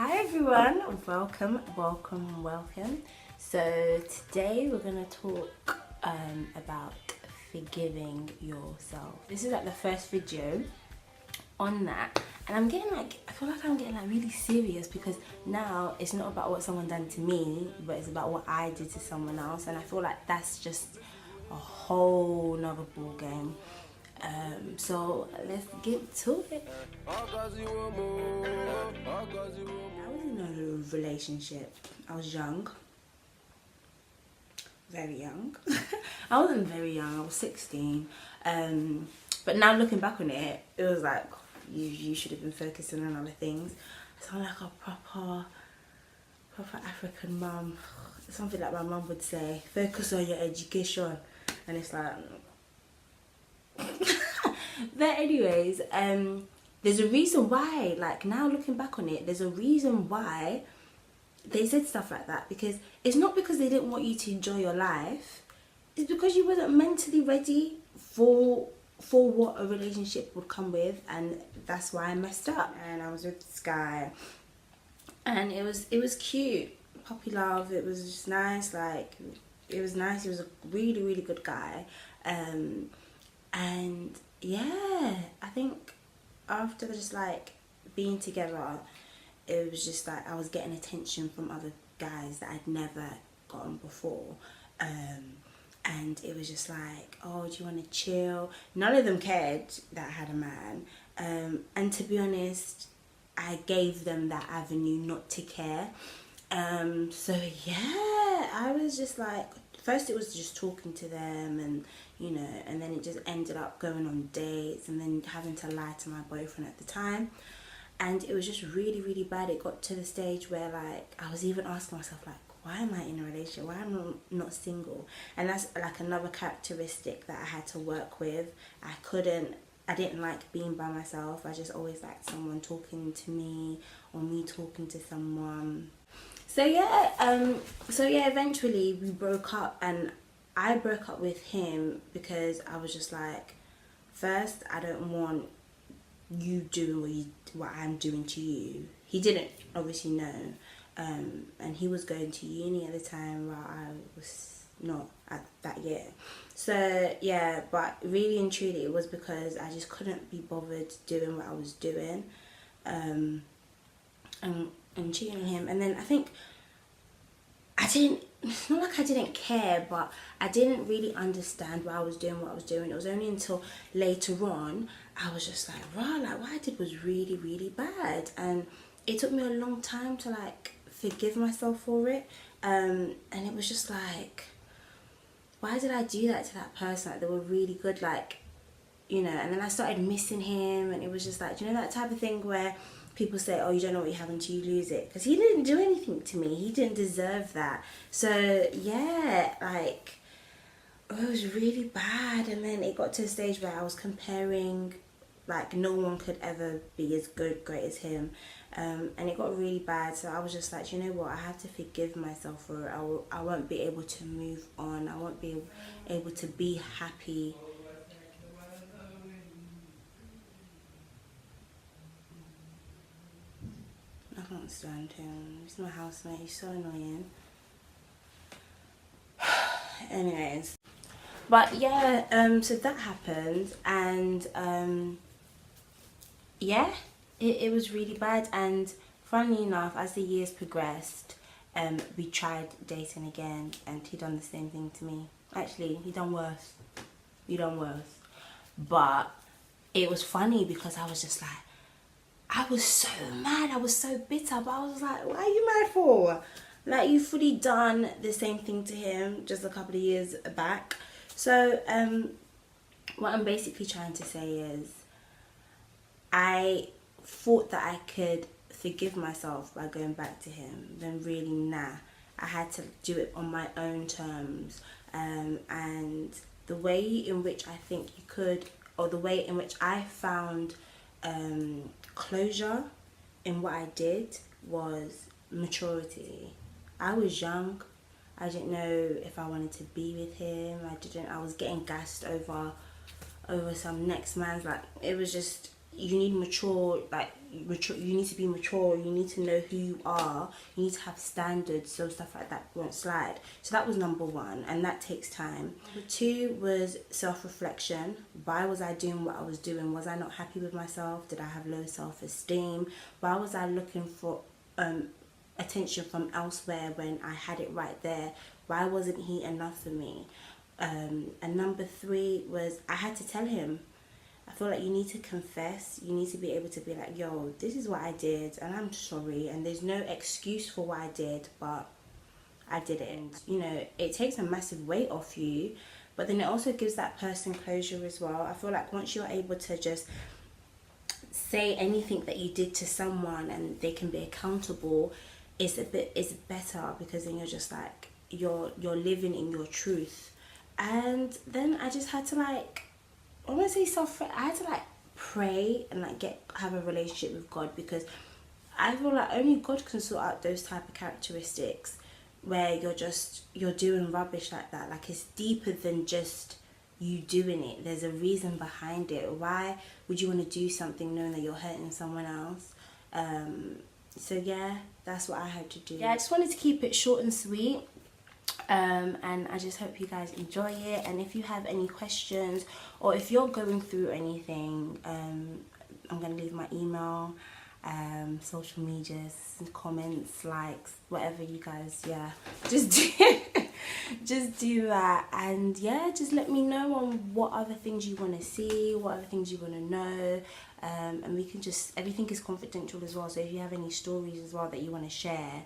Hi everyone, welcome. So today we're gonna talk about forgiving yourself. This is like the first video on that, and I'm getting like, I feel like I'm getting like really serious because now it's not about what someone done to me, but it's about what I did to someone else, and I feel like that's just a whole nother ball game. So let's get to it. I was in a relationship. I was young, very young. I wasn't very young. I was 16. But now looking back on it, it was like you should have been focusing on other things. I sound like a proper African mum. Something like my mum would say, focus on your education. And it's like but anyways, there's a reason why, like now looking back on it, there's a reason why they said stuff like that, because it's not because they didn't want you to enjoy your life, it's because you wasn't mentally ready for what a relationship would come with, and that's why I messed up. And I was with this guy, and it was cute, puppy love, it was just nice, like it was nice, he was a really good guy. And yeah, I think after just like being together, it was just like I was getting attention from other guys that I'd never gotten before. And it was just like, oh, do you want to chill? None of them cared that I had a man. And to be honest, I gave them that avenue not to care. So yeah, I was just like, first it was just talking to them, and you know, and then it just ended up going on dates and then having to lie to my boyfriend at the time. And it was just really bad. It got to the stage where like I was even asking myself like, why am I in a relationship? Why am I not single? And that's like another characteristic that I had to work with. I didn't like being by myself. I just always liked someone talking to me or me talking to someone. So yeah, eventually we broke up, and I broke up with him because I was just like, first, I don't want you doing what I'm doing to you. He didn't obviously know, and he was going to uni at the time while I was not at that year. So yeah, but really and truly it was because I just couldn't be bothered doing what I was doing, and cheating on him. And then I think it's not like I didn't care, but I didn't really understand why I was doing what I was doing. It was only until later on I was just like, wow, like what I did was really bad. And it took me a long time to like forgive myself for it. And it was just like, why did I do that to that person? Like they were really good, like, you know. And then I started missing him, and it was just like, you know, that type of thing where people say, oh, you don't know what you have until you lose it, because he didn't do anything to me. He didn't deserve that. So yeah, like it was really bad. And then it got to a stage where I was comparing, like no one could ever be as great as him. And it got really bad. So I was just like, you know what, I have to forgive myself for it. I won't be able to move on. I won't be able to be happy. I can't stand him. He's my housemate. He's so annoying. Anyways, but yeah, so that happened, and yeah, it was really bad. And funnily enough, as the years progressed, we tried dating again, and he done the same thing to me. Actually, he done worse. But it was funny because I was just like, I was so mad, I was so bitter, but I was like, what are you mad for? Like, you fully done the same thing to him just a couple of years back. So what I'm basically trying to say is, I thought that I could forgive myself by going back to him. Then really, nah, I had to do it on my own terms. And the way in which I think you could, or the way in which I found closure in what I did, was maturity. I was young. I didn't know if I wanted to be with him. I was getting gassed over some next man's, like, it was just, you need mature, like mature, you need to be mature, you need to know who you are, you need to have standards, so stuff like that won't slide. So that was number one, and that takes time. Number two was self-reflection. Why was I doing what I was doing? Was I not happy with myself? Did I have low self-esteem? Why was I looking for attention from elsewhere when I had it right there? Why wasn't he enough for me? And number three was I had to tell him. I feel like you need to confess. You need to be able to be like, yo, this is what I did and I'm sorry, and there's no excuse for what I did, but I did it. And you know, it takes a massive weight off you, but then it also gives that person closure as well. I feel like once you're able to just say anything that you did to someone and they can be accountable, it's better, because then you're just like, you're living in your truth. And then I just had to like, I want to say I had to like pray and like have a relationship with God, because I feel like only God can sort out those type of characteristics where you're doing rubbish like that. Like, it's deeper than just you doing it. There's a reason behind it. Why would you want to do something knowing that you're hurting someone else? So yeah, that's what I had to do. Yeah, I just wanted to keep it short and sweet. And I just hope you guys enjoy it, and if you have any questions or if you're going through anything, I'm gonna leave my email, social medias, comments, likes, whatever you guys, yeah, just do just do that. And yeah, just let me know on what other things you want to see, what other things you want to know, and we can just, everything is confidential as well, so if you have any stories as well that you want to share,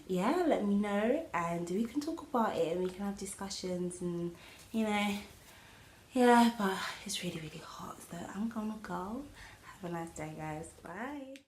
yeah, let me know and we can talk about it and we can have discussions, and you know, yeah, but it's really hot, so I'm gonna go. Have a nice day, guys. Bye.